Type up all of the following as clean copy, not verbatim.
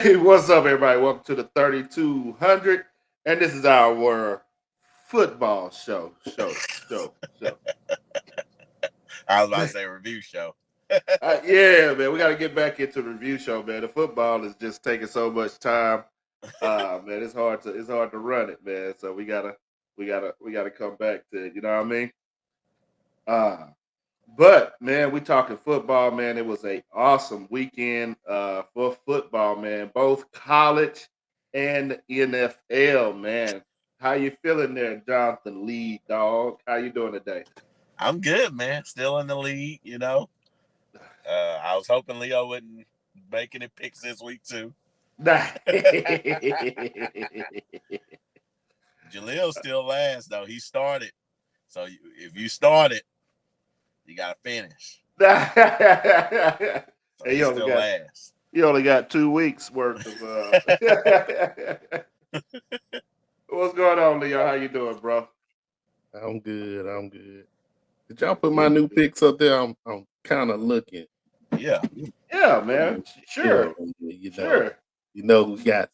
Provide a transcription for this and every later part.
Hey, what's up, everybody? Welcome to the 3200, and this is our football show. I was about to say review show. Yeah, man, we got to get back into the review show, man. The football is just taking so much time, man. It's hard to run it, man. So we gotta come back to it. You know what I mean? Uh, but man, we talking football, man. It was a awesome weekend for football, man. Both college and NFL, man. How you feeling there, Jonathan Lee, dog? How you doing today? I'm good, man. Still in the lead. I was hoping Leo wouldn't make any picks this week too. Nah. Jaleel still last though. He started, so if you started, you got to finish. Hey, So he's still last. you only got 2 weeks worth of what's going on, Leo? How you doing, bro? I'm good. I'm good. Did y'all put my new pics up there? I'm kind of looking. Yeah. Yeah, man. Yeah, Sure. you know, Sure.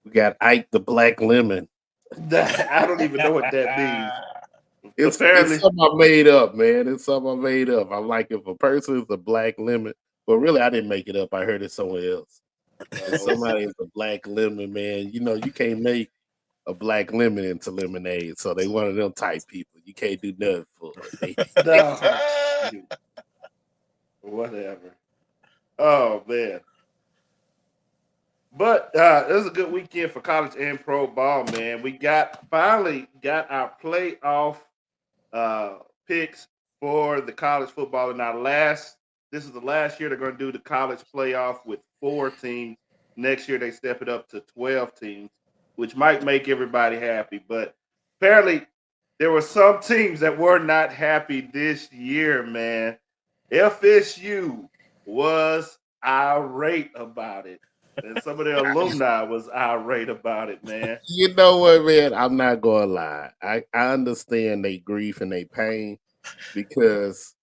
we got Ike the Black Lemon. I don't even know what that means. It's Apparently, something I made up, man. It's something I made up. I'm like, if a person is a black lemon, but really I didn't make it up. I heard it somewhere else. If somebody is a black lemon, man, you can't make a black lemon into lemonade. So they one of them type people. You can't do nothing for it. no, shoot, whatever. Oh man, but it was a good weekend for college and pro ball, man. We finally got our playoff uh, picks for the college football in our last. This is the last year they're going to do the college playoff with 4 teams. Next year they step it up to 12 teams, which might make everybody happy. But apparently there were some teams that were not happy this year, man. FSU was irate about it. And some of their alumni was irate about it, man. You know what, man? I'm not gonna lie. I understand they grief and they pain because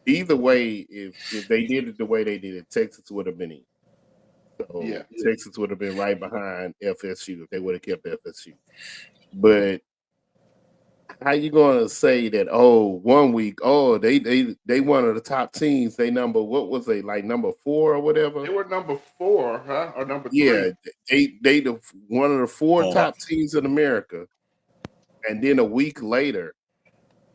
either way, if they did it the way they did it, Texas would have been in. So Yeah. Texas would have been right behind FSU if they would have kept FSU. But how you gonna say that? Oh, one week, oh they one of the top teams. They number what was they like number 4 or whatever? They were number 4, huh? Or number Yeah, 3. they one of the 4 4. top teams in America, and then a week later,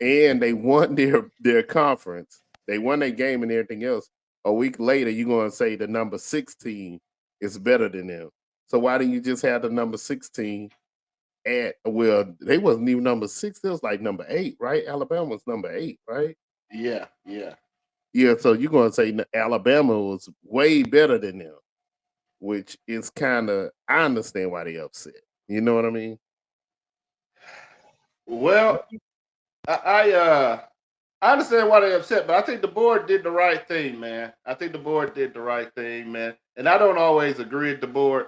and they won their conference. They won their game and everything else. A week later, you're gonna say the number 16 is better than them. So why didn't you just have the number 16 at they wasn't even number 6, it was like number 8, right? Alabama was number 8, right? Yeah, yeah. Yeah, so you're gonna say Alabama was way better than them, which is kinda I understand why they upset. You know what I mean? Well, I understand why they're upset, but I think the board did the right thing, man. I think the board did the right thing, man. And I don't always agree with the board,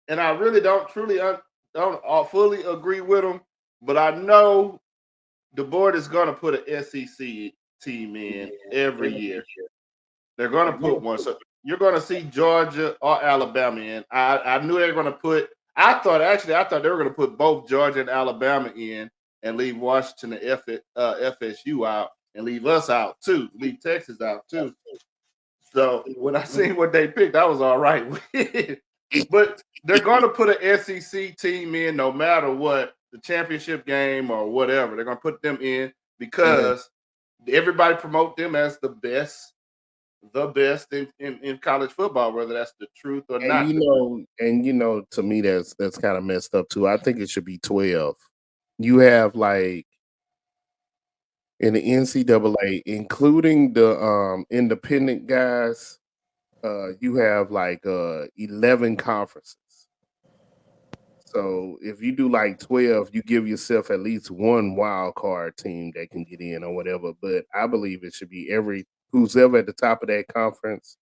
and I really don't truly don't fully agree with them. But I know the board is going to put an SEC team in every year. They're going to put one. So you're going to see Georgia or Alabama in. I knew they were going to put. I thought they were going to put both Georgia and Alabama in and leave Washington and FSU out and leave us out too. Leave Texas out too. So when I seen what they picked, I was all right with it. But they're going to put an SEC team in no matter what, the championship game or whatever. They're going to put them in because everybody promote them as the best in college football, whether that's the truth or And not. to me that's kind of messed up too. I think it should be 12. You have like in the NCAA, including the independent guys, you have like 11 conferences. So if you do like 12, you give yourself at least one wild card team that can get in or whatever. But I believe it should be who's ever at the top of that conference,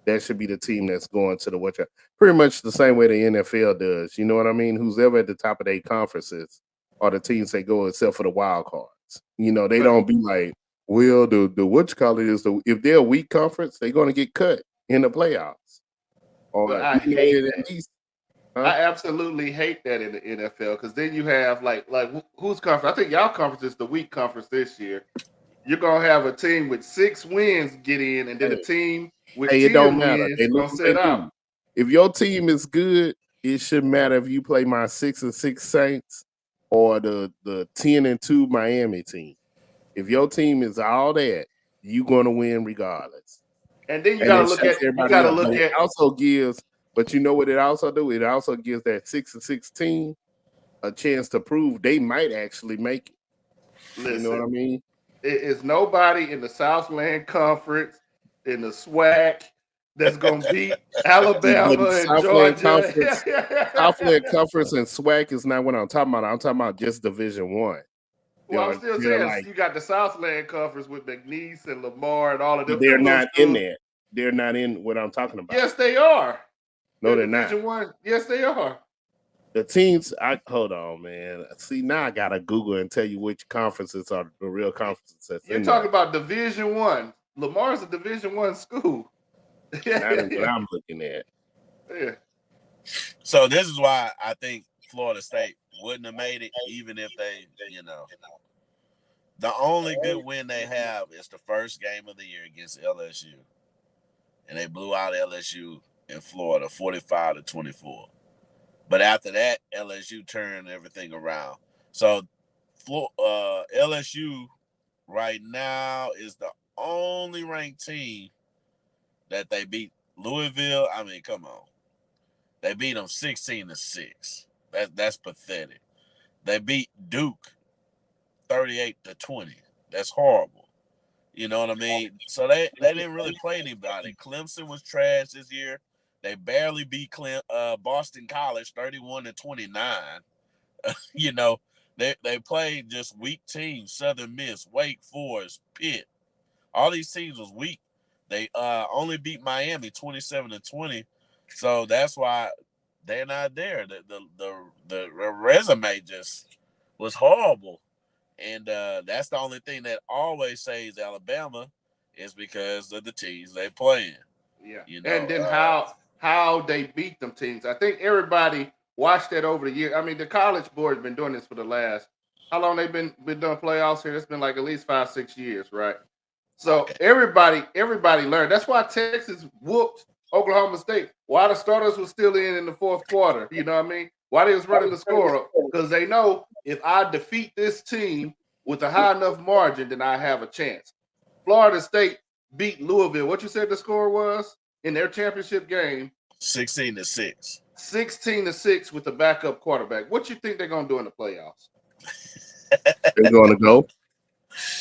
that should be the team that's going to the pretty much the same way the NFL does. You know what I mean? Who's ever at the top of their conferences are the teams that go except for the wild cards. They But don't be like, well, the what you call it is if they're a weak conference, they're gonna get cut in the playoffs. or But I you know, hate at that. least, I absolutely hate that in the NFL because then you have like whose conference? I think y'all conference is the weak conference this year. You're gonna have a team with 6 wins get in, and then a hey, team with hey, it don't 10 matter. They wins look gonna what they sit out. do. If your team is good, it shouldn't matter if you play my 6-6 Saints or the 10-2 Miami team. If your team is all that, you're gonna win regardless. And then you And gotta it look shuts at everybody up. But it also gives, but you know what it also do? It also gives that 6-6 team a chance to prove they might actually make it. You know what I listen. mean? It is nobody in the Southland Conference in the SWAC that's gonna beat See, but Alabama and Georgia. Southland Conference and SWAC is not what I'm talking about. I'm talking about just Division One. Well, I'm still They're saying like, you got the Southland Conference with McNeese and Lamar and all of them. they're Them little not in schools. that. They're not in what I'm talking about. Yes, they are. No, They're they're not. Division One. Yes, they are. The teams, hold on, man. See, now I gotta Google and tell you which conferences are the real conferences that's You're in there. talking about Division One. Lamar's a Division One school. Not in what I'm looking at. Yeah. So this is why I think Florida State wouldn't have made it, even if they, the only good win they have is the first game of the year against LSU, and they blew out LSU in Florida, 45-24. But after that, LSU turned everything around. So LSU right now is the only ranked team that they beat. Louisville, I mean, come on. They beat them 16-6. That's pathetic. They beat Duke 38-20. That's horrible. You know what I mean? So they didn't really play anybody. Clemson was trash this year. They barely beat Boston College 31-29. You know, they played just weak teams. Southern Miss, Wake Forest, Pitt. All these teams was weak. They only beat Miami 27-20. So that's why they're not there. The resume just was horrible. And that's the only thing that always saves Alabama is because of the teams they playing. Yeah. You know, And then how they beat them teams. I think everybody watched that over the year. I mean, the college board's been doing this for the last how long they've been doing playoffs here? It's been like at least 5-6 years, right? So everybody learned. That's why Texas whooped Oklahoma State. Why the starters were still in the fourth quarter. You know what I mean? Why they was running the score up? Because they know if I defeat this team with a high enough margin, then I have a chance. Florida State beat Louisville. What you said the score was in their championship game? 16-6. 16-6 with the backup quarterback. What you think they're gonna do in the playoffs? They're gonna go.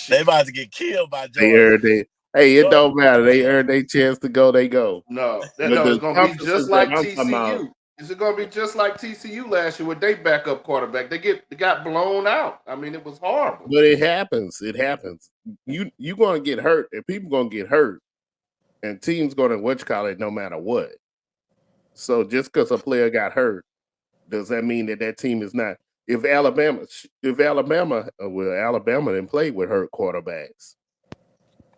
They about to get killed by They Georgia. earned it. Hey, it don't matter. They earned their chance to go. They go. No, But it's the gonna be conferences just that like I'm talking about, TCU. Is it gonna be just like TCU last year with their backup quarterback? They got blown out. I mean, it was horrible. but it happens. It happens. You gonna get hurt, and people gonna get hurt, and teams gonna it no matter what. So just because a player got hurt, does that mean that team is not? If Alabama, Alabama didn't play with hurt quarterbacks.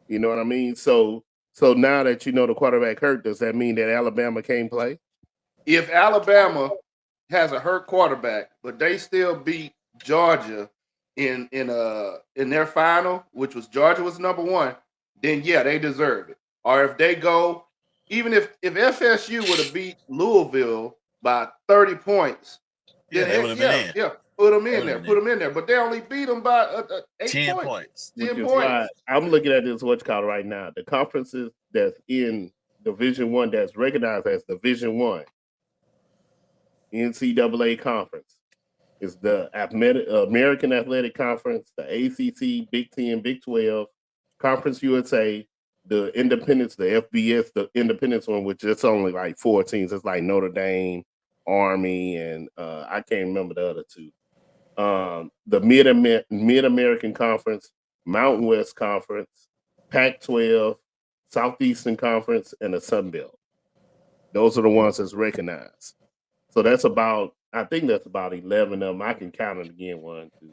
You know what I mean? So now that you know the quarterback hurt, does that mean that Alabama can't play? If Alabama has a hurt quarterback, but they still beat Georgia in their final, which was Georgia was number one, then yeah, they deserve it. Or if they go, even if FSU would have beat Louisville by 30 points, Yeah, then they would heck have been yeah, in. yeah, put them They in would have there, been put them in there. But they only beat them by 8 10 points, points. 10 Which is points. why I'm looking at this what's called right now. The conferences that's in Division One that's recognized as Division One NCAA conference is the American Athletic Conference, the ACC, Big Ten, Big 12, Conference USA, the Independence, the FBS, the Independence one, which it's only like 4 teams. It's like Notre Dame, Army, and I can't remember the other two. The Mid American Conference, Mountain West Conference, Pac-12, Southeastern Conference, and the Sun Belt. Those are the ones that's recognized. So I think that's about 11 of them. I can count it again. 1, 2,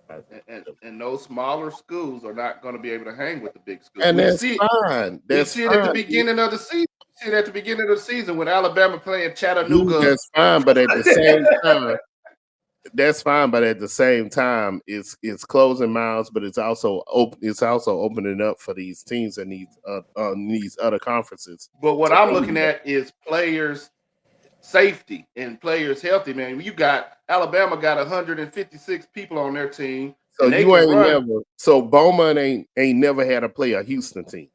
3. And those smaller schools are not going to be able to hang with the big schools. And that's fine. We That's see it at the fine. beginning of the season. see it at the beginning of the season when Alabama playing Dude, Chattanooga. that's fine, but at the same time, that's fine. But at the same time, it's closing mouths, but it's also open. It's also opening up for these teams and these other conferences. But what to I'm be looking there. at is players' safety and players healthy, man. You got Alabama got 156 people on their team, So and they you can ain't run. never. So Bowman ain't never had to play a Houston team.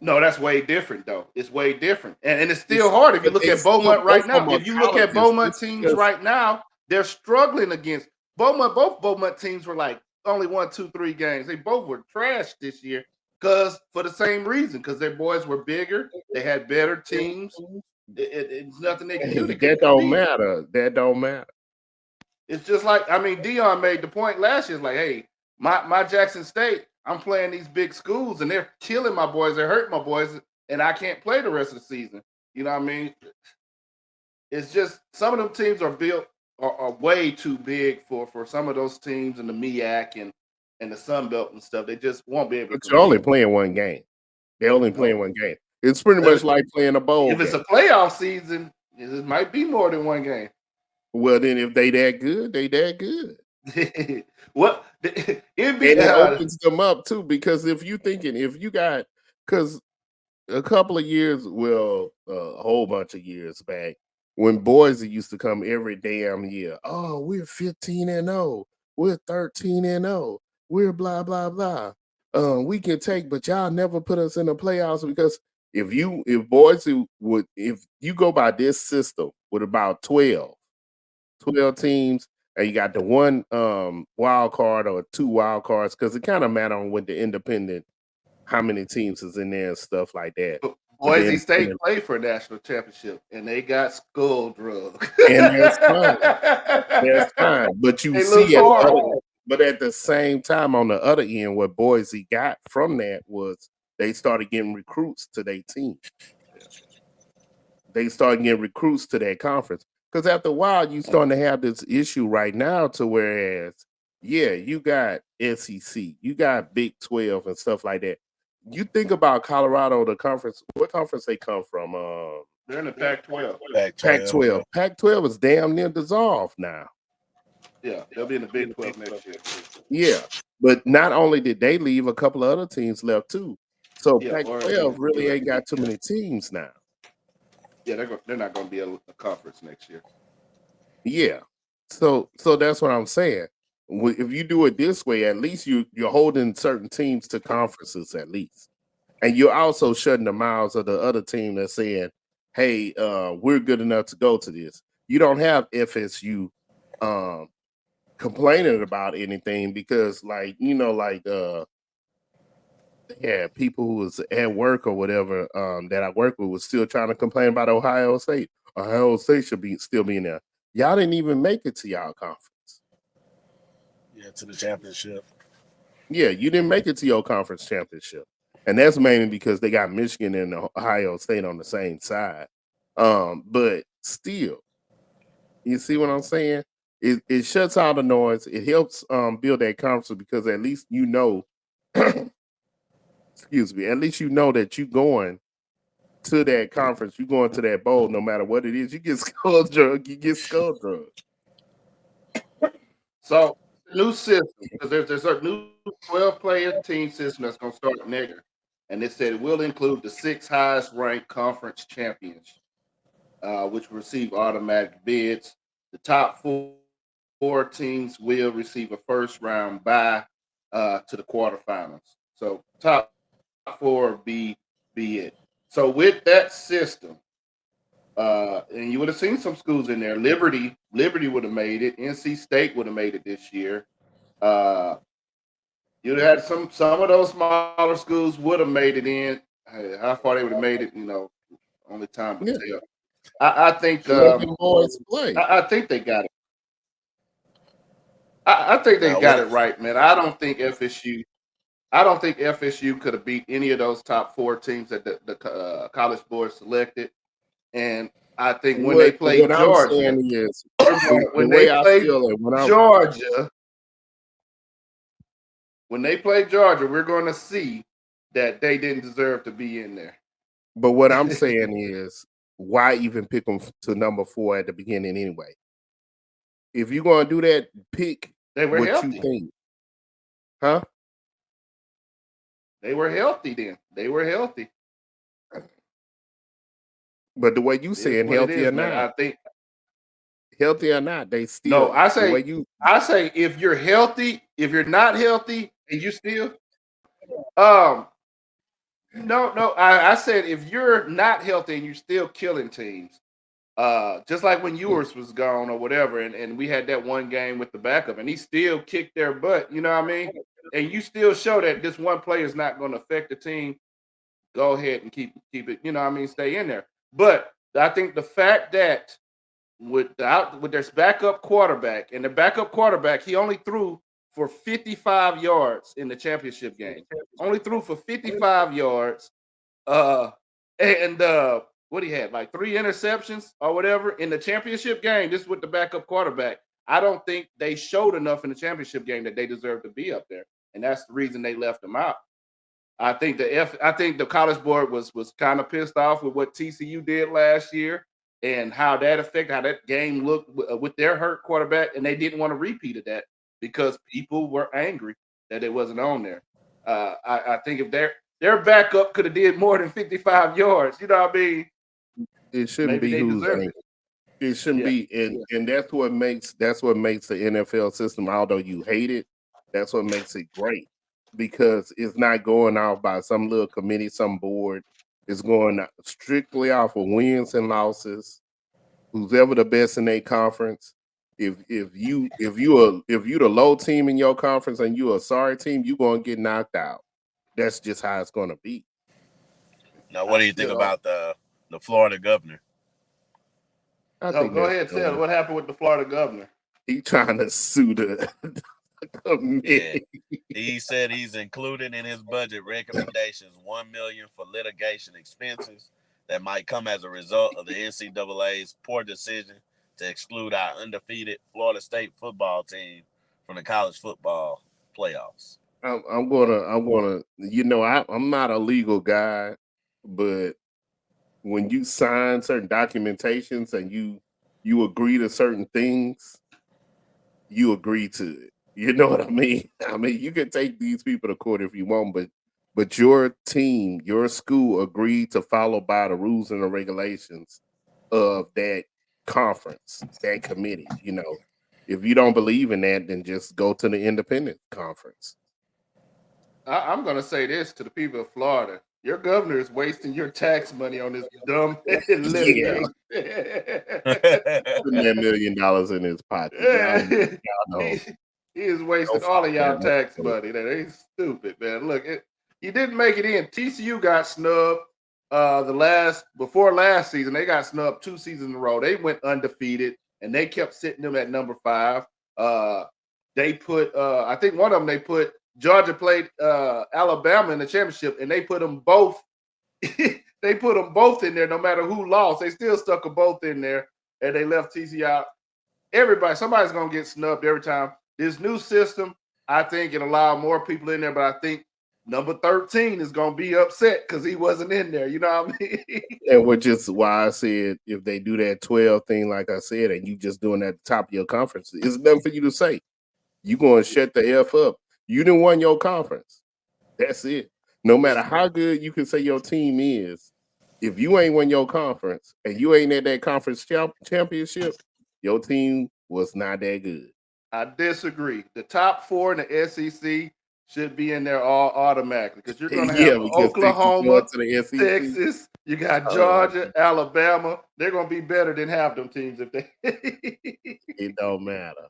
No, that's way different, though. It's way different, and it's still hard if you But look they at still Beaumont both right of now. them are If you look at colleges. Beaumont Just teams because right now, they're struggling against Beaumont. Both Beaumont teams were like only 1, 2, 3 games. They both were trash this year because for the same reason, because their boys were bigger, they had better teams. It's nothing they could do. They that couldn't don't compete. matter. That don't matter. It's just like Dion made the point last year. It's like, hey, my Jackson State, I'm playing these big schools and they're killing my boys, they're hurting my boys, and I can't play the rest of the season. You know what I mean? It's just some of them teams are built are way too big for some of those teams in the MEAC and the Sun Belt and stuff. They just won't be able to But you're only compete. playing one game. They're only playing No. one game. It's pretty much like playing a bowl If it's game. a playoff season, it might be more than one game. Well, then if they that good, they that good. What the And it NBA? opens them up too, because if you got, because a couple of years, well, a whole bunch of years back, when Boise used to come every damn year. Oh, we're 15-0. We're 13-0. We're blah blah blah. We can take, but y'all never put us in the playoffs because if Boise would, if you go by this system with about 12 teams, and you got the one wild card or two wild cards, because it kind of matter on what the independent, how many teams is in there and stuff like that. But Boise then State played for a national championship and they got skull drug. and that's fine. That's fine. But you They look see horrible. but at the same time, on the other end, what Boise got from that was they started getting recruits to their team. They started getting recruits to that conference. Because after a while, you starting to have this issue right now to whereas, yeah, you got SEC, you got Big 12 and stuff like that. You think about Colorado, the conference, what conference they come from? They're in the Pac-12. Pac-12. Pac-12 is damn near dissolved now. Yeah, they'll be in the Big 12 next year. Yeah. But not only did they leave, a couple of other teams left too. So Yeah, Pac-12 really ain't got too many teams now. Yeah, they're not going to be a conference next year. Yeah. So that's what I'm saying. If you do it this way, at least you're holding certain teams to conferences at least. And you're also shutting the mouths of the other team that's saying, hey, we're good enough to go to this. You don't have FSU complaining about anything because yeah, people who was at work or whatever that I work with was still trying to complain about Ohio State. Ohio State should be still be in there. Y'all didn't even make it to y'all conference. Yeah, to the championship. Yeah, you didn't make it to your conference championship. And that's mainly because they got Michigan and Ohio State on the same side. But still, you see what I'm saying? It shuts out the noise. It helps build that conference because at least you know, excuse me, at least you know that you're going to that conference, you're going to that bowl, no matter what it is. You get skull drug, you get skull drug. So, new system, because there's a new 12-player team system that's going to start next year. And it said it will include the 6 highest ranked conference champions, which will receive automatic bids. The top four teams will receive a first round bye to the quarterfinals. So top 4 be it. So with that system, and you would have seen some schools in there. Liberty would have made it. NC State would have made it this year. You'd have had some of those smaller schools would have made it in. How far they would have made it, only time will tell. I think Boys play. I think they got it. I think they got it right, man. I don't think FSU could have beat any of those top 4 teams that the College Board selected. And I think when they play Georgia, when they play Georgia, we're going to see that they didn't deserve to be in there. But what I'm saying is, why even pick them to number 4 at the beginning anyway? If you're gonna do that, pick They were what healthy. you think, huh? They were healthy then. They were healthy. But the way you It is saying what it healthy or is, man. I not, think they no. still the way you. I say if you're healthy, if you're not healthy, and you still um no. I said if you're not healthy and you're still killing teams, just like when Ewers was gone or whatever, and we had that one game with the backup, and he still kicked their butt. You know what I mean? And you still show that this one player is not going to affect the team. Go ahead and keep it. You know what I mean? Stay in there. But I think the fact that with their backup quarterback, and the backup quarterback, he only threw for 55 yards in the championship game. Only threw for 55 yards. Uh, and what he had, like 3 interceptions or whatever in the championship game. This with the backup quarterback. I don't think they showed enough in the championship game that they deserve to be up there, and that's the reason they left them out. I think the College Board was kind of pissed off with what TCU did last year and how that game looked with their hurt quarterback, and they didn't want to repeat of that because people were angry that it wasn't on there. I think if their backup could have did more than 55 yards, you know what I mean? It shouldn't Maybe be they who's deserved it. It shouldn't Yeah. be, and that's what makes the NFL system. Although you hate it, that's what makes it great because it's not going off by some little committee, some board. It's going strictly off of wins and losses. Who's ever the best in a conference. If you the low team in your conference and you a sorry team, you're gonna get knocked out. That's just how it's gonna be. Now, what do you think about the Florida governor? I Oh, think go that's ahead, Seth. What happened with the Florida governor? he trying to sue the committee. Yeah, he said he's included in his budget recommendations $1 million for litigation expenses that might come as a result of the NCAA's poor decision to exclude our undefeated Florida State football team from the college football playoffs. I'm gonna, I'm not a legal guy, but when you sign certain documentations and you agree to certain things, you agree to it. You know what I mean? I mean, you can take these people to court if you want, but your team, your school agreed to follow by the rules and the regulations of that conference, that committee. If you don't believe in that, then just go to the independent conference. I'm going to say this to the people of Florida. Your governor is wasting your tax money on this dumb litigation. Putting that $1 million in his pocket. Y'all know. He is wasting all of y'all tax money. That ain't stupid, man. Look, he didn't make it in. TCU got snubbed before last season. They got snubbed 2 seasons in a row. They went undefeated, and they kept sitting them at number 5. They put I think one of them, they put Georgia played Alabama in the championship, and they put them both. They put them both in there, no matter who lost. They still stuck them both in there, and they left TCU out. Somebody's gonna get snubbed every time. This new system, I think it allowed more people in there, but I think number 13 is gonna be upset because he wasn't in there. You know what I mean? And which is why I said if they do that 12 thing, like I said, and you just doing that at the top of your conference, it's nothing for you to say. You going to shut the F up. You didn't won your conference. That's it. No matter how good you can say your team is, if you ain't won your conference and you ain't at that conference championship, your team was not that good. I disagree. The top 4 in the SEC should be in there all automatically because you're going to have Oklahoma, Texas, you got Georgia, Alabama. They're going to be better than half them teams if they. It don't matter.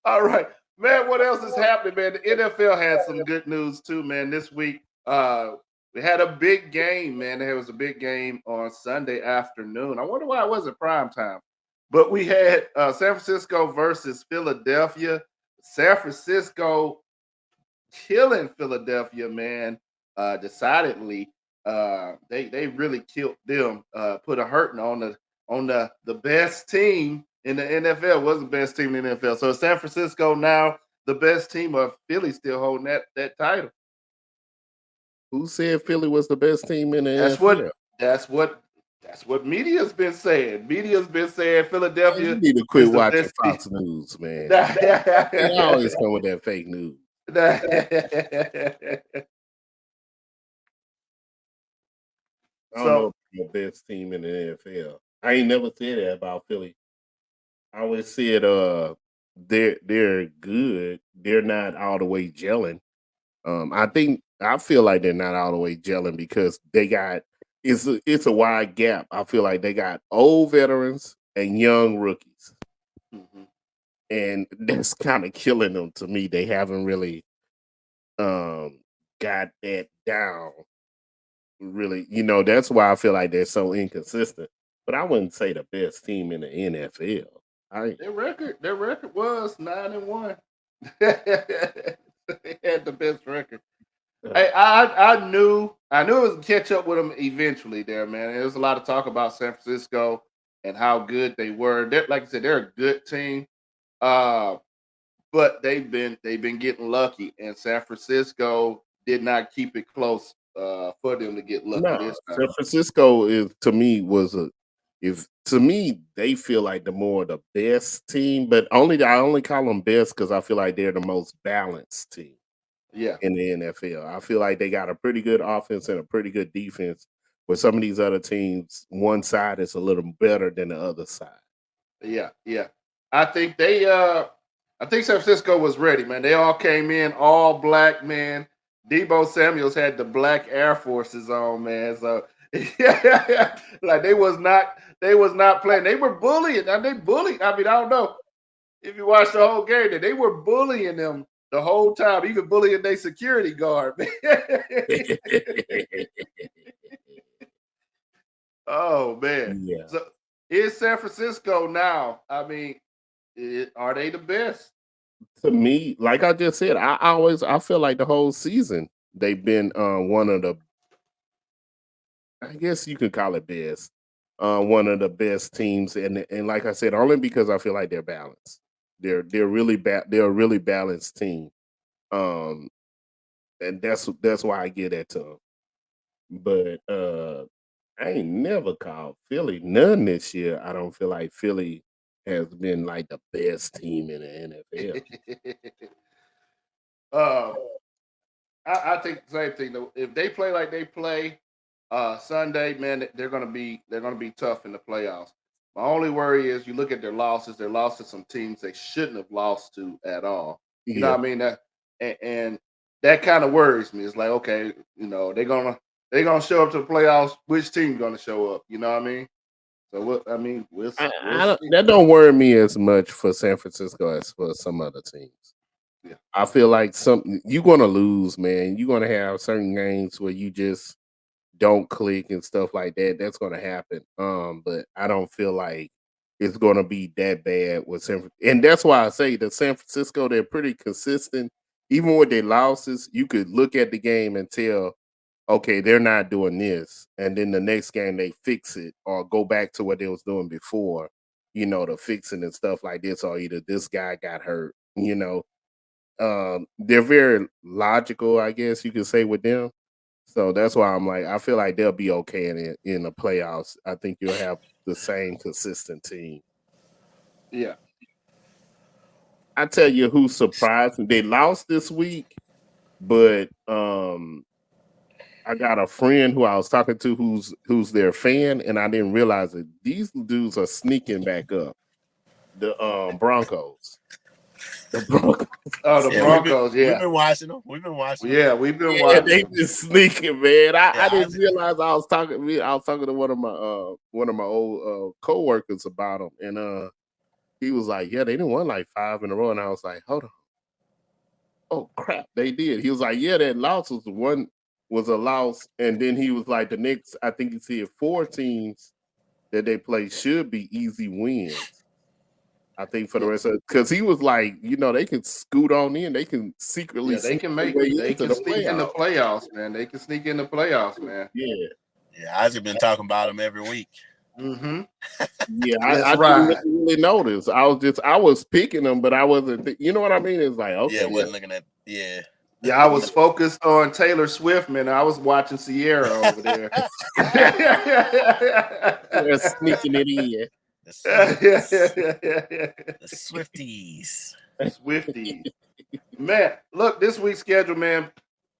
All right, man. What else is happening, man? The NFL had some good news too, man. This week, we had a big game, man. There was a big game on Sunday afternoon. I wonder why it wasn't prime time. But we had San Francisco versus Philadelphia. San Francisco killing Philadelphia, man. Decidedly, they really killed them. Put a hurting on the best team in the NFL. Was the best team in the NFL. So San Francisco now the best team, of Philly still holding that title. Who said Philly was the best team in the That's NFL? That's what media's been saying. Media's been saying Man, you Philadelphia need to quit is the watching best team. Fox News, man. They always come with that fake news. I don't know So if they're the best team in the NFL. I ain't never said that about Philly. I always said they're good. They're not all the way gelling. I feel like they're not all the way gelling because they got it's a wide gap. I feel like they got old veterans and young rookies. mhm. And that's kind of killing them to me. They haven't really um got that down. Really, that's why I feel like they're so inconsistent. But I wouldn't say the best team in the NFL. I Their record was 9-1. They had the best record. I knew it was catch up with them eventually. There, man. There was a lot of talk about San Francisco and how good they were. Like I said, they're a good team. Uh, but they've been getting lucky, and San Francisco did not keep it close for them to get lucky No, this San time. Francisco is to me was a if to me they feel like the more the best team, but I only call them best because I feel like they're the most balanced team Yeah, in the NFL. I feel like they got a pretty good offense and a pretty good defense. Where some of these other teams, one side is a little better than the other side. yeah. I think I think San Francisco was ready, man. They all came in all black, man. Debo Samuels had the black Air Forces on, man. So like they was not playing. They were bullying. And they bullied. I mean, I don't know if you watched the whole game, they were bullying them the whole time, even bullying their security guard. Oh man. Yeah. So is San Francisco now? I mean, are they the best? To me, like I just said, I feel like the whole season they've been one of the I guess you could call it best. One of the best teams, and like I said, only because I feel like they're balanced. They're really they're a really balanced team. Um, and that's why I give that to them. But I ain't never called Philly none this year. I don't feel like Philly has been like the best team in the NFL. um, I think the same thing. Though, if they play like they play Sunday, man, they're gonna be tough in the playoffs. My only worry is you look at their losses. They lost to some teams they shouldn't have lost to at all. You know Yeah, what I mean? And that kind of worries me. It's like, okay, they're gonna show up to the playoffs. Which team gonna show up? You know what I mean? So what I mean, we'll I don't, see. that don't worry me as much for San Francisco as for some other teams. Yeah, I feel like something you're gonna lose, man. You're gonna have certain games where you just don't click and stuff like that. That's gonna happen. But I don't feel like it's gonna be that bad with and that's why I say that San Francisco, they're pretty consistent. Even with their losses, you could look at the game and tell, okay, they're not doing this. And then the next game they fix it or go back to what they was doing before, the fixing and stuff like this, or either this guy got hurt. They're very logical, I guess you could say, with them. So that's why I'm like, I feel like they'll be okay in the playoffs. I think you'll have the same consistent team. yeah. I tell you who surprised me. They lost this week, but I got a friend who I was talking to who's their fan, and I didn't realize it. These dudes are sneaking back up. The Broncos. The Broncos. Oh, the Yeah, Broncos. we've Yeah, been watching them. We've been watching them. yeah. We've been Yeah, watching they them. just sneaking, man. I Yeah, didn't realize I was talking to one of my old coworkers about them, and he was like, "Yeah, they didn't win like 5 in a row," and I was like, "Hold on, oh crap, they did." He was like, "Yeah, that loss was a loss," and then he was like, "The next, I think he said 4 teams that they play should be easy wins." I think for the Yeah, rest of because he was like, they can scoot on in, they can secretly yeah. They sneak can their make. way They into can the sneak in the playoffs. playoffs, man. They can sneak in the playoffs, man. Yeah. yeah. Isaac been talking about them every week. Mm-hmm. Yeah, Let's I didn't ride. really notice. I was picking them, but I wasn't. You know what I mean? It's like Yeah, okay, yeah, wasn't looking at. Yeah, Yeah, I was focused on Taylor Swift, man. I was watching Sierra over there. They're sneaking it in. The Swifties. Swifties. Man, look, this week's schedule, man.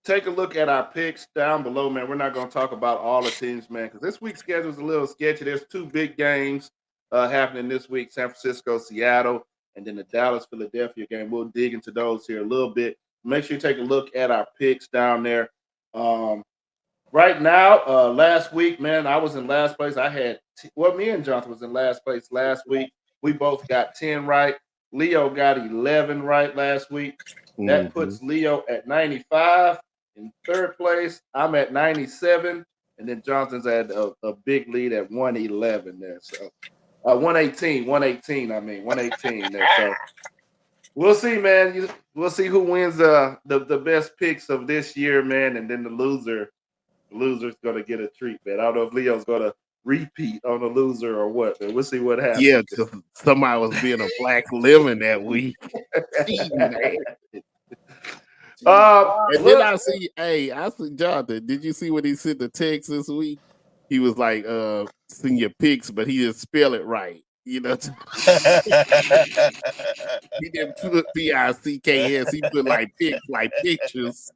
Take a look at our picks down below, man. We're not going to talk about all the teams, man, because this week's schedule is a little sketchy. There's two big games happening this week: San Francisco, Seattle, and then the Dallas, Philadelphia game. We'll dig into those here a little bit. Make sure you take a look at our picks down there. Right now, last week, man, I was in last place. I had, me and Jonathan was in last place last week. We both got 10 right. Leo got 11 right last week. That puts Leo at 95 in third place. I'm at 97, and then Jonathan's at a big lead at 111 there. So 118 there. So we'll see, man. We'll see who wins the best picks of this year, man, and then the loser's gonna get a treat, man. I don't know if Leo's gonna repeat on the loser or what, but we'll see what happens. Yeah, because somebody was being a black lemon that week. Man. And then I see Jonathan. Did you see what he sent the text this week? He was like, send your pics, but he didn't spell it right. You know, he didn't put PICKS. He put like pics, like pictures.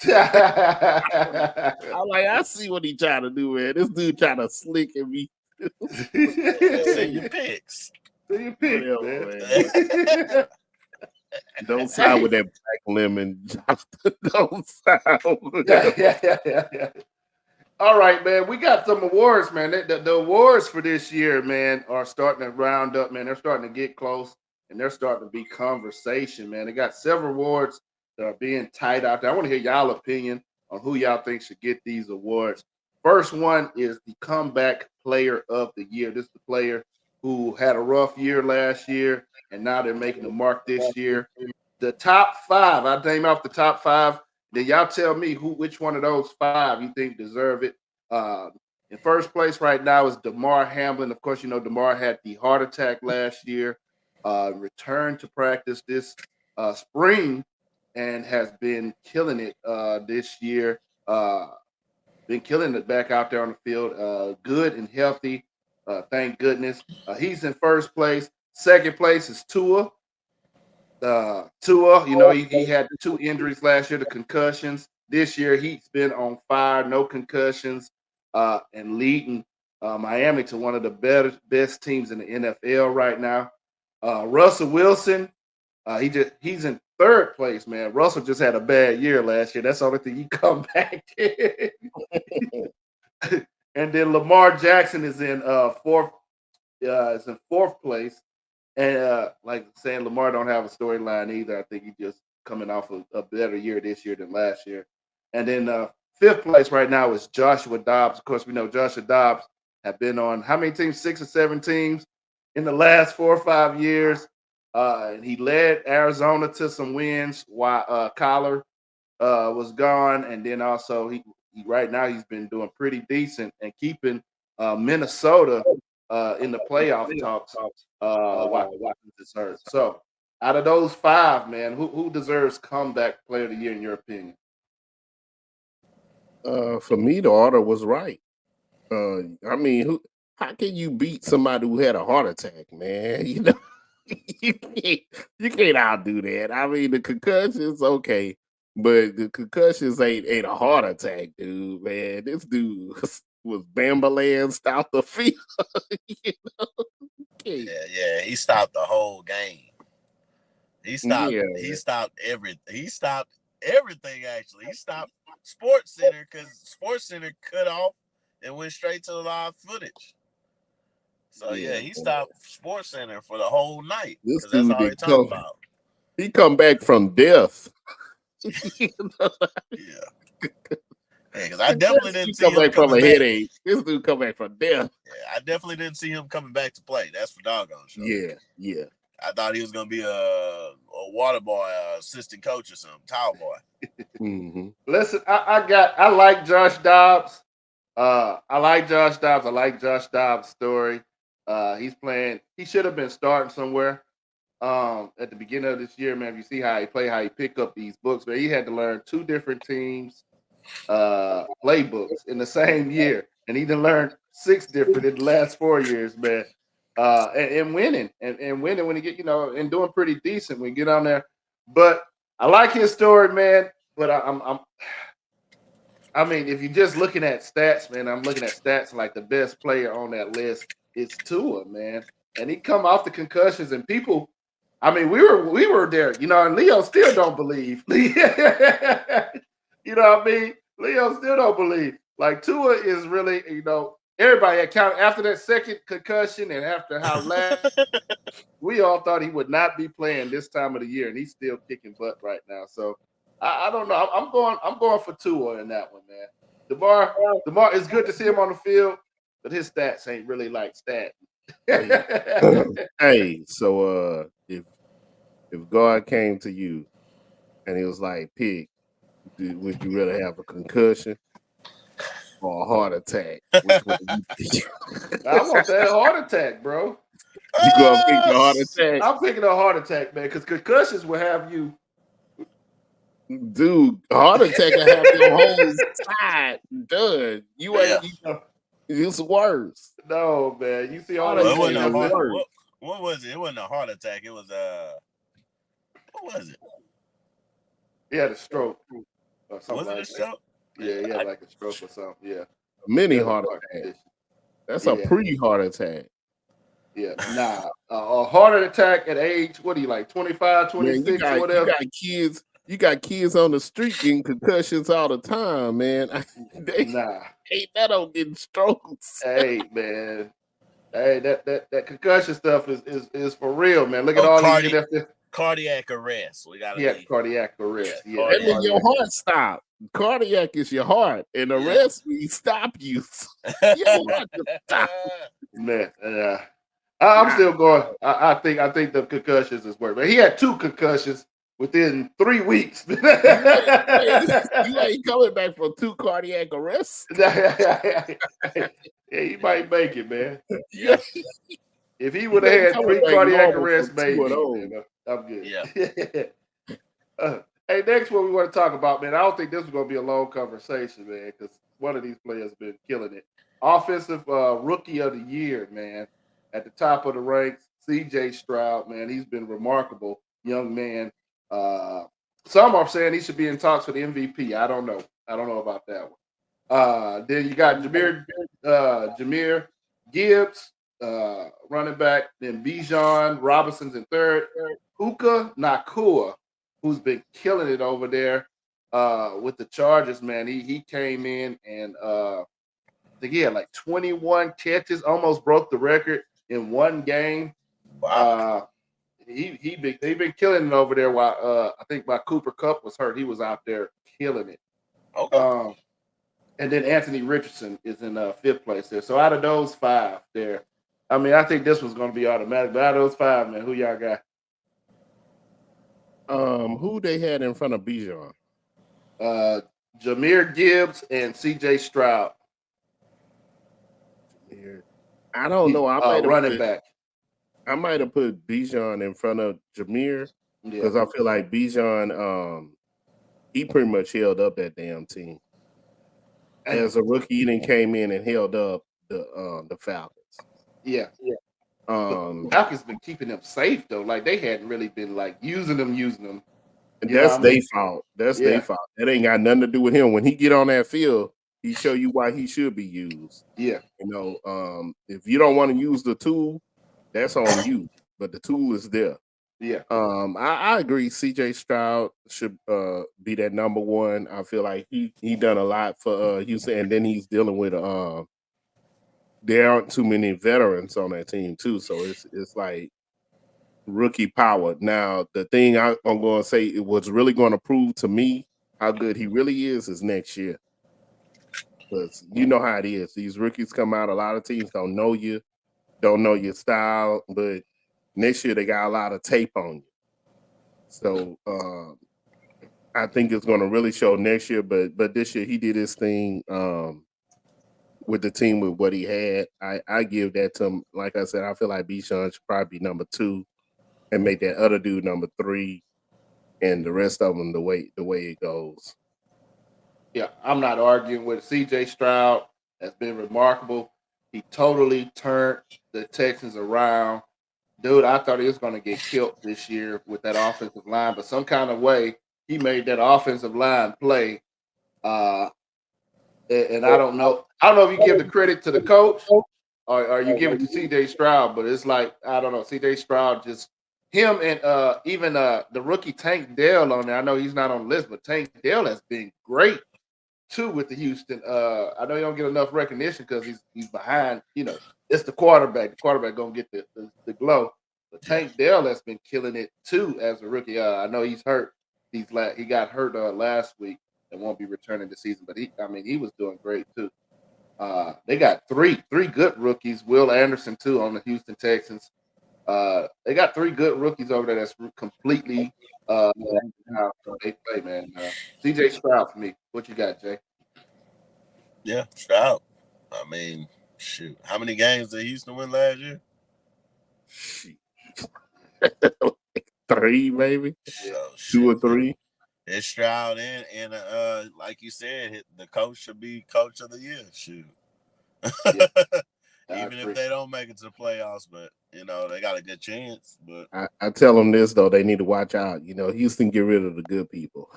I'm like, I see what he trying to do, man. This dude trying to slick at me. Send your pics. Send your pics, man. Don't side with that black lemon. Don't side with that. All right, man. We got some awards, man. The awards for this year, man, are starting to round up, man. They're starting to get close, and they're starting to be conversation, man. They got several awards that are being tied out there. I want to hear y'all opinion on who y'all think should get these awards. First one is the comeback player of the year. This is the player who had a rough year last year, and now they're making the mark this year. The top five, I name off the top five. Then y'all tell me which one of those five you think deserve it. In first place right now is DeMar Hamlin. Of course, you know DeMar had the heart attack last year, returned to practice this spring, and has been killing it this year. Been killing it back out there on the field. Good and healthy. Thank goodness. He's in first place. Second place is Tua. Tua, you know, he had 2 injuries last year, the concussions. This year, he's been on fire, no concussions, and leading Miami to one of the best teams in the NFL right now. Russell Wilson, he's in third place, man. Russell just had a bad year last year. That's the only thing he come back in. And then Lamar Jackson is in fourth place. And like saying Lamar don't have a storyline either. I think he's just coming off a better year this year than last year. And then fifth place right now is Joshua Dobbs. Of course, we know Joshua Dobbs have been on how many teams? 6 or 7 teams in the last 4 or 5 years. And he led Arizona to some wins while Collar was gone. And then also he right now he's been doing pretty decent and keeping Minnesota in the playoff talks while Washington's hurt. So out of those 5, man, who deserves comeback player of the year in your opinion? For me, the order was right. I mean, how can you beat somebody who had a heart attack, man? You know, you can't outdo that. I mean, the concussions, okay, but the concussions ain't a heart attack, dude. Man, this dude was bambalanced out the field. You know? Okay. Yeah, he stopped the whole game. He stopped. Yeah. He stopped everything. He stopped everything. Actually, he stopped Sports Center because Sports Center cut off and went straight to the live footage. So yeah, he stopped Sports Center for the whole night because that's all they talk about. He come back from death. Yeah. Because I definitely didn't see him back from a headache. This dude come back from death. Yeah, I definitely didn't see him coming back to play. That's for doggone sure. Yeah. I thought he was gonna be a water boy, assistant coach or something, towel boy. Mm-hmm. Listen, I like Josh Dobbs. I like Josh Dobbs' story. He's playing. He should have been starting somewhere. at the beginning of this year, man. If you see how he play, how he pick up these books, man, he had to learn 2 different teams playbooks in the same year, and he done learned 6 different in the last 4 years, man. And winning and winning when he get and doing pretty decent when you get on there. But I like his story, man. But I mean, if you're just looking at stats, man, I'm looking at stats like the best player on that list is Tua, man. And he come off the concussions, and people, I mean, we were there, and Leo still don't believe. You know what I mean? Leo still don't believe. Like Tua is really, everybody account after that second concussion and after how last we all thought he would not be playing this time of the year, and he's still kicking butt right now. So I don't know. I'm going for Tua in that one, man. DeMar, it's good to see him on the field, but his stats ain't really like stat. Hey, so if God came to you and he was like, "Pig, would you rather have a concussion or a heart attack? Which one would you pick?" I want that heart attack, bro. You gonna pick the heart attack? I'm picking a heart attack, man, because concussions will have you. Dude, heart attack will have your whole side done. You ain't. It's worse. No, man. You see all Well, that. it wasn't a heart. What was it? It wasn't a heart attack. It was what was it? He had a stroke. Or something Was it like a stroke? That. Yeah, he had like a stroke or something. Yeah. A mini heart attack. That's a pre-heart attack. Yeah. Nah. A heart attack at age, what are you like, 25, 26, man, whatever? You got kids on the street getting concussions all the time, man. They don't get strokes. Hey, man. Hey, that concussion stuff is for real, man. Look at all these NFL. Cardiac arrest. We gotta cardiac arrest. Yeah, that means your heart stop. Cardiac is your heart, and arrest means stop you. Your heart stop. Man, I'm still going. I think the concussions is worse. But he had 2 concussions within 3 weeks. You ain't coming back from 2 cardiac arrests. Yeah, he might make it, man. Yeah. If he would have had 3 cardiac arrests, maybe. I'm good. Yeah. Hey, next one we want to talk about, man. I don't think this is going to be a long conversation, man, because one of these players has been killing it. Offensive rookie of the year, man. At the top of the ranks, CJ Stroud, man. He's been remarkable, young man. Some are saying he should be in talks for the MVP. I don't know. I don't know about that one. Then you got Jahmyr Gibbs, running back. Then Bijan Robinson's in third. Puka Nacua, who's been killing it over there with the Chargers, man. He came in and I think he had like 21 catches, almost broke the record in one game. Wow. They've been killing it over there while I think while Cooper Kupp was hurt. He was out there killing it. Okay. And then Anthony Richardson is in 5th place there. So out of those 5 there, I mean, I think this was going to be automatic. But out of those 5, man, who y'all got? Who they had in front of Bijan? Jahmyr Gibbs and C.J. Stroud. I don't know. I might running back. I might have put Bijan in front of Jahmyr because I feel like Bijan, he pretty much held up that damn team. As a rookie, he didn't came in and held up the Falcons. Yeah. The Falcons been keeping them safe though. Like they hadn't really been like using them. And that's their fault. That's their fault. That ain't got nothing to do with him. When he get on that field, he show you why he should be used. Yeah. You know, if you don't want to use the tool, that's on you. But the tool is there. Yeah. I agree. CJ Stroud should be that number 1. I feel like he done a lot for Houston, and then he's dealing with there aren't too many veterans on that team too, so it's like rookie power. Now the thing I'm going to say it was really going to prove to me how good he really is next year, because you know how it is. These rookies come out. A lot of teams don't know you, don't know your style, but next year they got a lot of tape on you. So I think it's going to really show next year. But this year he did his thing with the team with what he had. I give that to him. Like I said, I feel like Bijan should probably be number 2, and make that other dude number 3, and the rest of them the way it goes. Yeah, I'm not arguing with C.J. Stroud. Has been remarkable. He totally turned the Texans around. Dude, I thought he was going to get killed this year with that offensive line, but some kind of way he made that offensive line play. Uh, and I don't know. I don't know if you give the credit to the coach or you give it to C.J. Stroud, but it's like I don't know. C.J. Stroud just him and even the rookie Tank Dell on there. I know he's not on the list, but Tank Dell has been great too with the Houston. I know he don't get enough recognition because he's behind. You know, it's the quarterback. The quarterback gonna get the glow. But Tank Dell has been killing it too as a rookie. I know he's hurt. He got hurt last week and won't be returning this season. But he was doing great too. They got three good rookies. Will Anderson too on the Houston Texans. They got 3 good rookies over there that's completely how they play, man. CJ Stroud for me. What you got, Jay? Yeah, Stroud. I mean, shoot. How many games did Houston win last year? 3, maybe. So, 2 or 3. It's Stroud and like you said, the coach should be coach of the year. Shoot. Yeah, Even if they don't make it to the playoffs, but you know they got a good chance. But I tell them this though, they need to watch out. You know, Houston get rid of the good people.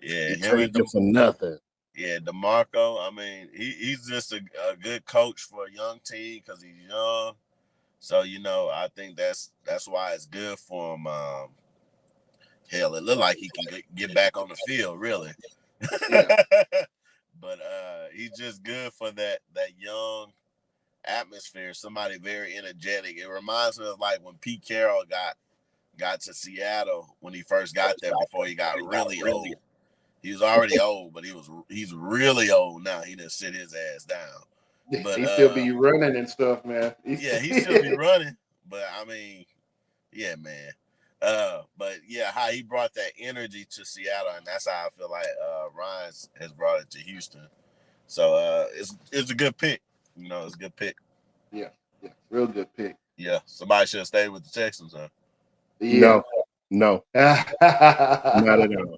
Yeah, him and for nothing. Yeah, DeMarco. I mean, he's just a good coach for a young team because he's young. So you know, I think that's why it's good for him. Hell, it looked like he can get back on the field, really. Yeah. But he's just good for that young atmosphere. Somebody very energetic. It reminds me of like when Pete Carroll got to Seattle when he first got there before he got really old. He was already old, but he's really old now. He didn't sit his ass down. But he still be running and stuff, man. He still be running. But I mean, yeah, man. But yeah, how he brought that energy to Seattle, and that's how I feel like Ryan has brought it to Houston. So it's a good pick. You know, it's a good pick. Yeah, real good pick. Yeah, somebody should have stayed with the Texans, huh? Yeah. No. Not at all.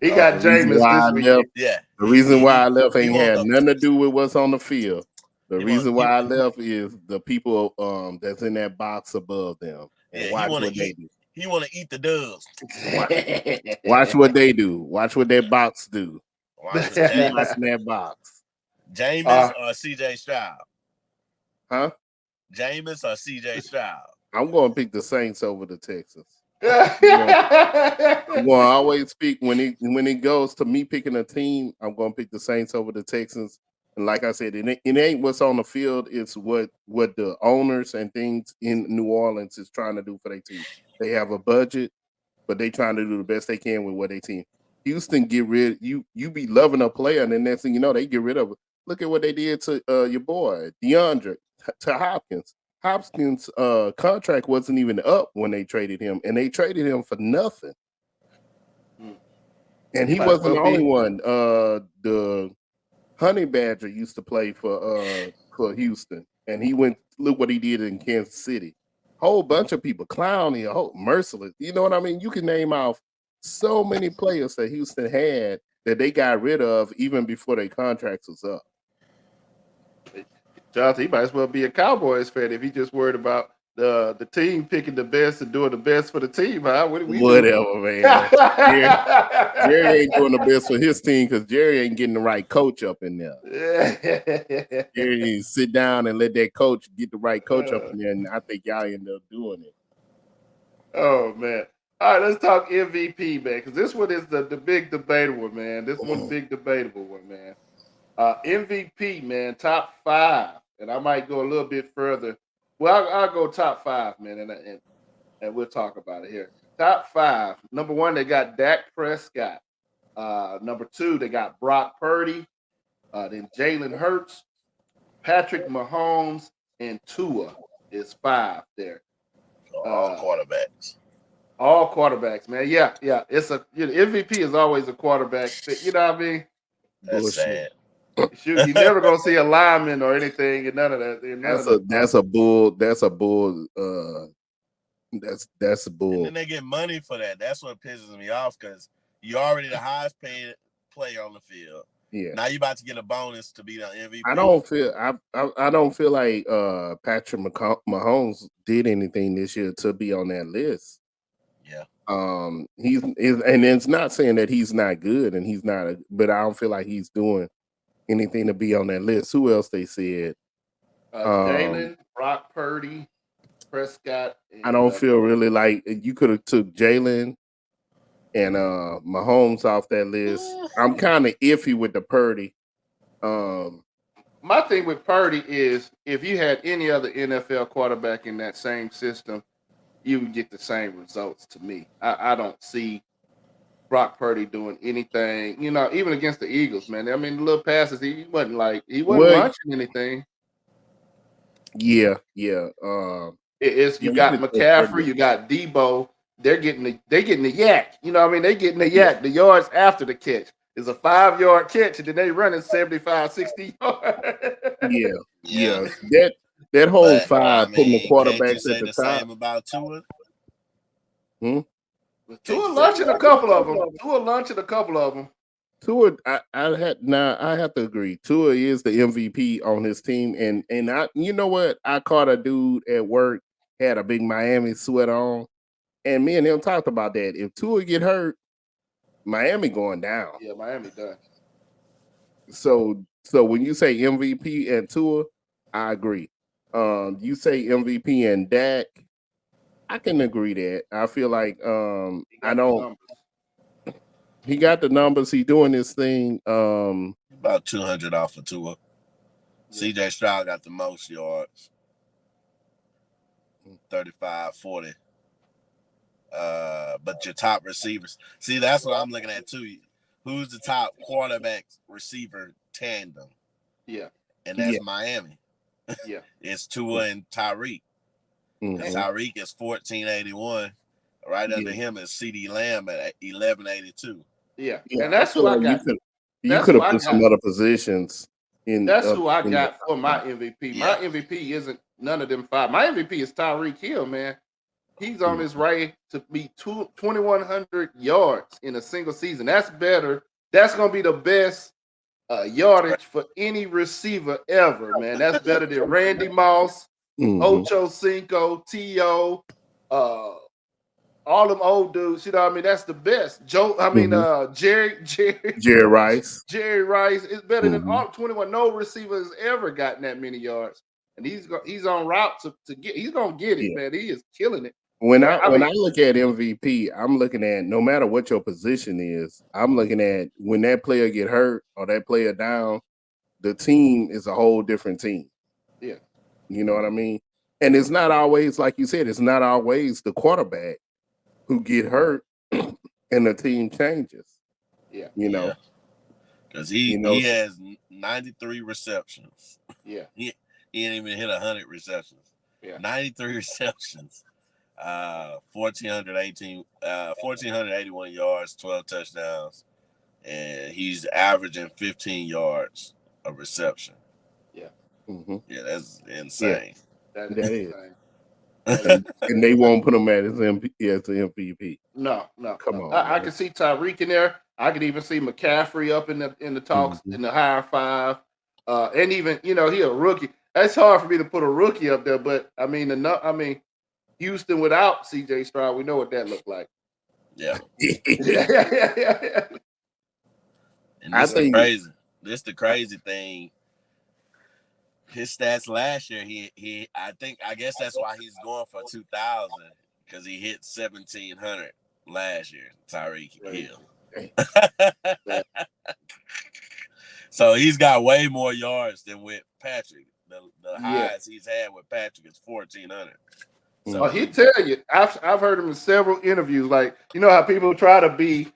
He got Jameis this week. Yeah. The reason why I left ain't had nothing to do with what's on the field. The reason why I left is the people that's in that box above them. And watch what they do. He want to eat the doves. Watch what they do. Watch what that box do. Watch that box. Jameis or C.J. Stroud? Huh? Jameis or C.J. Stroud? I'm going to pick the Saints over the Texans. I'm going to always speak when it goes to me picking a team. I'm going to pick the Saints over the Texans. And like I said, it ain't what's on the field. It's what the owners and things in New Orleans is trying to do for their team. They have a budget, but they trying to do the best they can with what they team. Houston get rid. You be loving a player, and then next thing you know, they get rid of it. Look at what they did to your boy DeAndre to Hopkins. Hopkins' contract wasn't even up when they traded him, and they traded him for nothing. And he wasn't the only one. The Honey Badger used to play for Houston, and he went. Look what he did in Kansas City. Whole bunch of people, Clowney, Merciless. You know what I mean? You can name off so many players that Houston had that they got rid of even before their contracts was up. Jonathan, he might as well be a Cowboys fan if he just worried about the team picking the best and doing the best for the team. Huh? Whatever, man. Jerry ain't doing the best for his team because Jerry ain't getting the right coach up in there. Jerry needs to sit down and let that coach get the right coach up in there, and I think y'all end up doing it. Oh, man. All right, let's talk MVP, man, because this one is the big debatable one, man. This one big debatable one, man. MVP, man, top 5, and I might go a little bit further. Well, I'll go top 5, man, and we'll talk about it here. Top 5. Number 1, they got Dak Prescott. Number 2, they got Brock Purdy. Then Jalen Hurts, Patrick Mahomes, and Tua is 5 there. All quarterbacks. All quarterbacks, man. Yeah. It's MVP is always a quarterback. You know what I mean? That's sad. Shoot, you never gonna see a lineman or anything and none of that. That's a bull. That's a bull. That's a bull. And then they get money for that. That's what pisses me off because you're already the highest paid player on the field. Yeah. Now you about to get a bonus to be the MVP. I don't feel like Patrick Mahomes did anything this year to be on that list. Yeah. And it's not saying that he's not good and he's not, but I don't feel like he's doing anything to be on that list. Who else they said? Jalen, Brock Purdy, Prescott. And, I don't feel really like you could have took Jalen and Mahomes off that list. I'm kind of iffy with the Purdy. My thing with Purdy is if you had any other NFL quarterback in that same system, you would get the same results to me. I don't see Brock Purdy doing anything, even against the Eagles, man. I mean, the little passes, he wasn't launching anything. Yeah. You You got could take McCaffrey, Purdy. you got Debo. They're getting the yak. You know what I mean? They getting the yak, the yards after the catch. It's a 5-yard catch, and then they running 75, 60 yards. Yeah. That whole five putting the quarterbacks say at the the top. same about Tua? Tua launching a couple of them. Tua, I have to agree. Tua is the MVP on his team, and I, you know what? I caught a dude at work had a big Miami sweater on, and me and him talked about that. If Tua get hurt, Miami going down. Yeah, Miami done. So when you say MVP and Tua, I agree. You say MVP and Dak, I can agree that. I feel like I don't. He got the numbers. He doing his thing. About 200 off of Tua. Yeah. CJ Stroud got the most yards. 35, 40. But your top receivers. See, that's what I'm looking at too. Who's the top quarterback receiver tandem? Yeah. And that's Miami. Yeah. It's Tua and Tyreek. Mm-hmm. And Tyreek is 1481. Right under him is CD Lamb at 1182. Yeah. And that's who I got. You could have put some other positions in. That's who I got for my MVP. My MVP isn't none of them five. My MVP is Tyreek Hill, man. He's on his way to be 2,100 yards in a single season. That's better. That's going to be the best yardage for any receiver ever, man. That's better than Randy Moss, Ocho Cinco, T.O., all them old dudes. You know what I mean? That's the best. Jerry Rice. Jerry Rice is better than all 21. No receiver has ever gotten that many yards. And he's on route to get. He's going to get it, man. He is killing it. When I look at MVP, I'm looking at no matter what your position is, I'm looking at when that player get hurt or that player down, the team is a whole different team. Yeah. You know what I mean? And it's not always, like you said, it's not always the quarterback who get hurt and the team changes. Yeah. You know. Because he has 93 receptions. Yeah. He ain't even hit 100 receptions. Yeah. 93 receptions. 1,481 yards, 12 touchdowns, and he's averaging 15 yards of reception. Yeah. Mm-hmm. Yeah, that's insane. Yeah. That is insane. and they won't put him as the MVP. No. Come on. I can see Tyreek in there. I could even see McCaffrey up in the talks in the higher five. And even, he a rookie. It's hard for me to put a rookie up there, but I mean, Houston without CJ Stroud, we know what that looked like. Yeah. And this is crazy. This is the crazy thing. His stats last year, I guess that's why he's going for 2,000 because he hit 1,700 last year. Tyreek Hill. So he's got way more yards than with Patrick. The highest he's had with Patrick is 1,400. So he'll tell you. I've heard him in several interviews. Like, you know how people try to be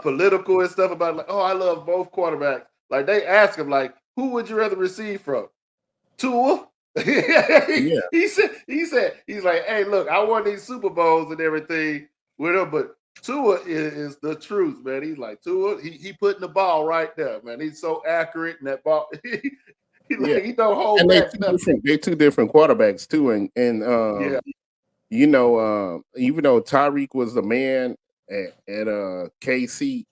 political and stuff about like, I love both quarterbacks. Like they ask him like, who would you rather receive from? Tua? He said he's like, hey, look, I won these Super Bowls and everything with him, but Tua is the truth, man. He's like Tua. He putting the ball right there, man. He's so accurate, and that ball. Yeah, He don't hold and back nothing. they're two different quarterbacks too, and Yeah, even though Tyreek was the man at KC,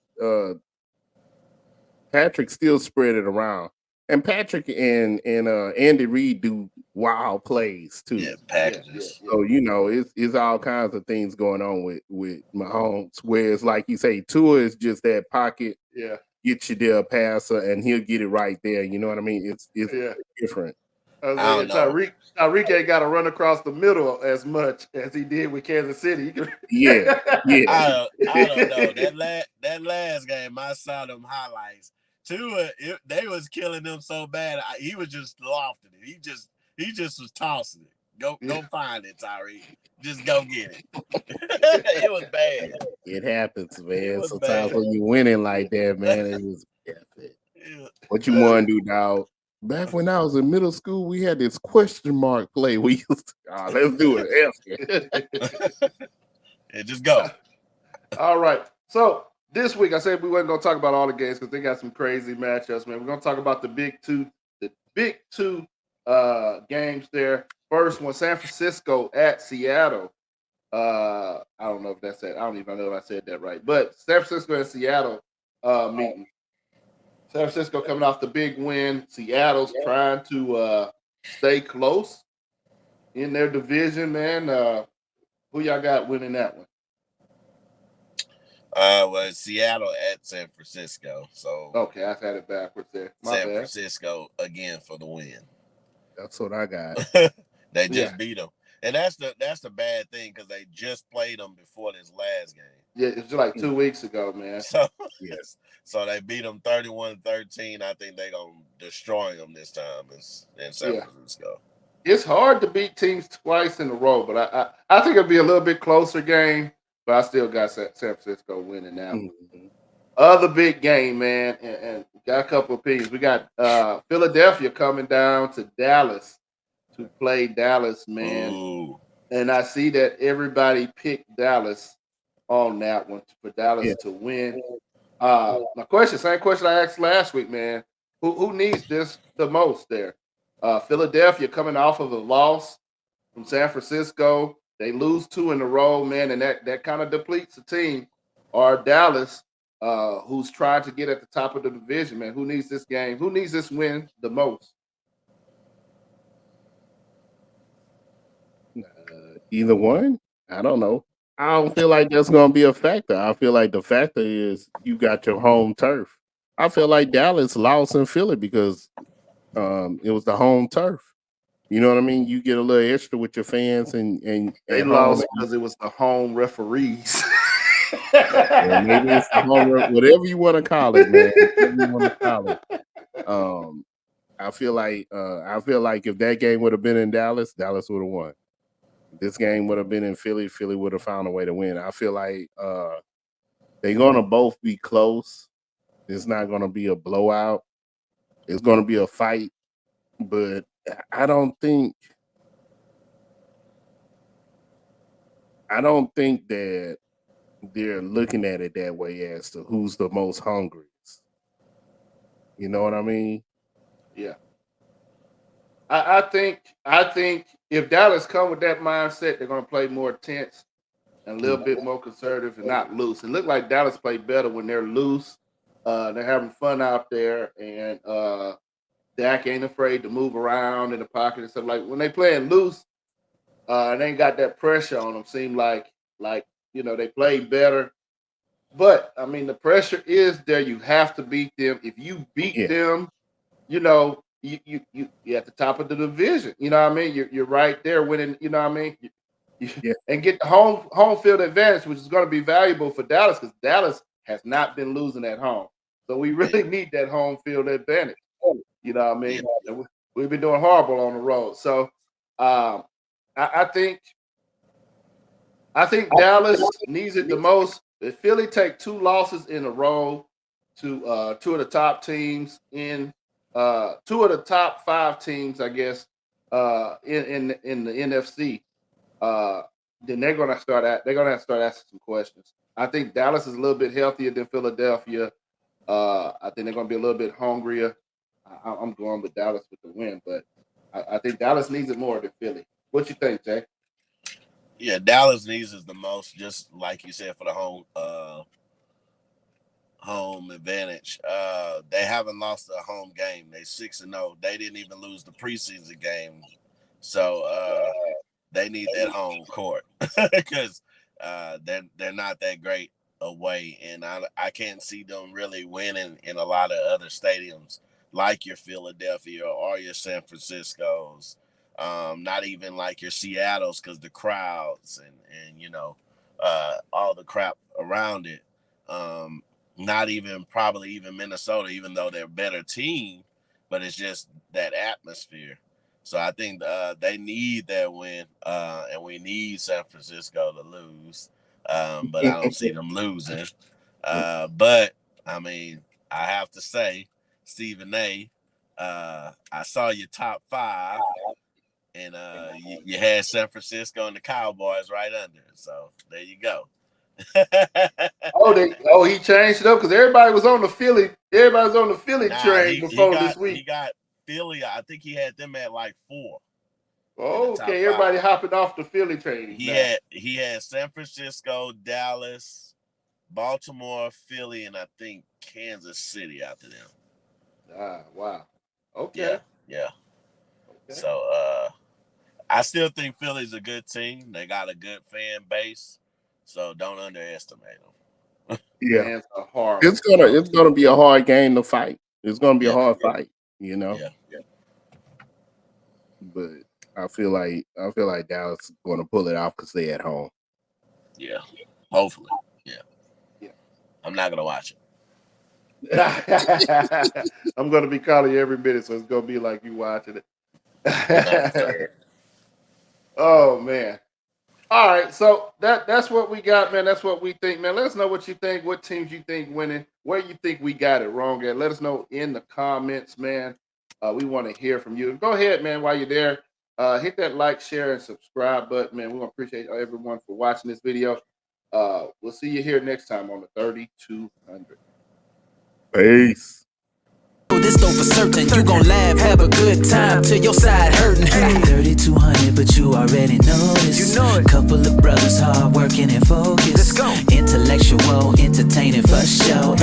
Patrick still spread it around, and Patrick and Andy Reid do wild plays too. Yeah, packages. So it's all kinds of things going on with Mahomes. Whereas, like you say, Tua is just that pocket, yeah, get you there, passer, and he'll get it right there. You know what I mean? It's yeah. different. I was I like, don't and know. Tyreek ain't got to run across the middle as much as he did with Kansas City. You can... Yeah, I don't know. That last game, I saw them highlights. They was killing them so bad. He was just lofting it. He just was tossing it. Go find it, Tyreek. Just go get it. It was bad. it happens, It man. was Sometimes bad. when you're winning like that, man, it is. What you want to do, dog? Back when I was in middle school, we had this question mark play. We used to, let's do it. Yeah, just go. All right. So this week, I said we weren't going to talk about all the games because they got some crazy matchups, man. We're going to talk about the big two games there. First one, San Francisco at Seattle. I don't know if that's it. I don't even know if I said that right. But San Francisco and Seattle meeting. San Francisco coming off the big win. Seattle's trying to stay close in their division, man. Who y'all got winning that one? Was Seattle at San Francisco. So Okay, I had it backwards there. My San bad. Francisco again for the win. That's what I got. They just beat them, and that's the bad thing because they just played them before this last game. Yeah, it's just like 2 weeks ago, man. So Yes. So they beat them 31-13. I think they're gonna destroy them this time in San Francisco. It's hard to beat teams twice in a row, but I think it'll be a little bit closer game. But I still got San Francisco winning now. Mm-hmm. Other big game, man, and got a couple of opinions. We got Philadelphia coming down to Dallas to play Dallas, man. Ooh. And I see that everybody picked Dallas on that one for Dallas to win. My question, same question I asked last week, man. Who needs this the most there? Philadelphia coming off of a loss from San Francisco. They lose 2 in a row, man, and that kind of depletes the team. Or Dallas, who's trying to get at the top of the division, man. Who needs this game? Who needs this win the most? Either one. I don't know. I don't feel like that's going to be a factor. I feel like the factor is you got your home turf. I feel like Dallas lost in Philly because it was the home turf. You know what I mean? You get a little extra with your fans and They lost because it was the home referees. Well, maybe it's the home whatever you want to call it, man. Whatever you want to call it. I feel like if that game would have been in Dallas, Dallas would have won. This game would have been in Philly, Philly would have found a way to win. I feel like they're gonna both be close. It's not gonna be a blowout. It's gonna be a fight, but I don't think that they're looking at it that way as to who's the most hungriest. You know what I mean? Yeah. I think if Dallas come with that mindset, they're going to play more tense and a little bit more conservative and not loose. It looked like Dallas played better when they're loose. They're having fun out there, and Dak ain't afraid to move around in the pocket and stuff. Like when they playing loose, and they ain't got that pressure on them. Seem like they play better. But I mean, the pressure is there. You have to beat them. If you beat them, you at the top of the division. You know what I mean? You're right there winning. You know what I mean? And get the home field advantage, which is going to be valuable for Dallas because Dallas has not been losing at home. So we really need that home field advantage. You know what I mean? Yeah. We've been doing horrible on the road. So I think Dallas needs it the most. If Philly take 2 losses in a row to 2 of the top teams in 2 of the top 5 teams, I guess, in the NFC, then they're gonna have to start asking some questions. I think Dallas is a little bit healthier than Philadelphia. I think they're going to be a little bit hungrier. I'm going with Dallas with the win, but I think Dallas needs it more than Philly. What you think, Jay? Yeah, Dallas needs it the most, just like you said, for the home advantage. They haven't lost a home game. They 6-0. They didn't even lose the preseason game, so they need that home court because they're not that great away, and I can't see them really winning in a lot of other stadiums like your Philadelphia or your San Francisco's. Not even like your Seattle's because the crowds and all the crap around it. Not even probably even Minnesota, even though they're a better team, but it's just that atmosphere. So I think they need that win, and we need San Francisco to lose. But I don't see them losing. But I mean, I have to say, Stephen A. I saw your top 5, and you had San Francisco and the Cowboys right under it. So there you go. He changed it up because everybody was on the Philly. Everybody was on the Philly train before this week. He got Philly. I think he had them at like 4. Oh, okay. Everybody hopping off the Philly train. He had San Francisco, Dallas, Baltimore, Philly, and I think Kansas City after them. Ah, wow. Okay. Yeah. Okay. So I still think Philly's a good team. They got a good fan base. So don't underestimate them. Yeah. It's gonna be a hard game to fight. It's gonna be a hard fight, you know. Yeah. But I feel like Dallas is gonna pull it off because they're at home. Yeah. Hopefully. Yeah. I'm not gonna watch it. I'm gonna be calling you every minute, so it's gonna be like you watching it. Oh man. All right, so that's what we got, man. That's what we think, man. Let us know what you think, what teams you think winning, where you think we got it wrong at. Let us know in the comments, man. We want to hear from you. Go ahead, man, while you're there. Hit that like, share, and subscribe button, man. We want to appreciate everyone for watching this video. We'll see you here next time on the 3200. Peace. This though for certain, you gon' laugh, have a good time till your side hurting. 3200, but you already know this. You know it. Couple of brothers hard working and focused. Let's go. Intellectual, entertaining for sure.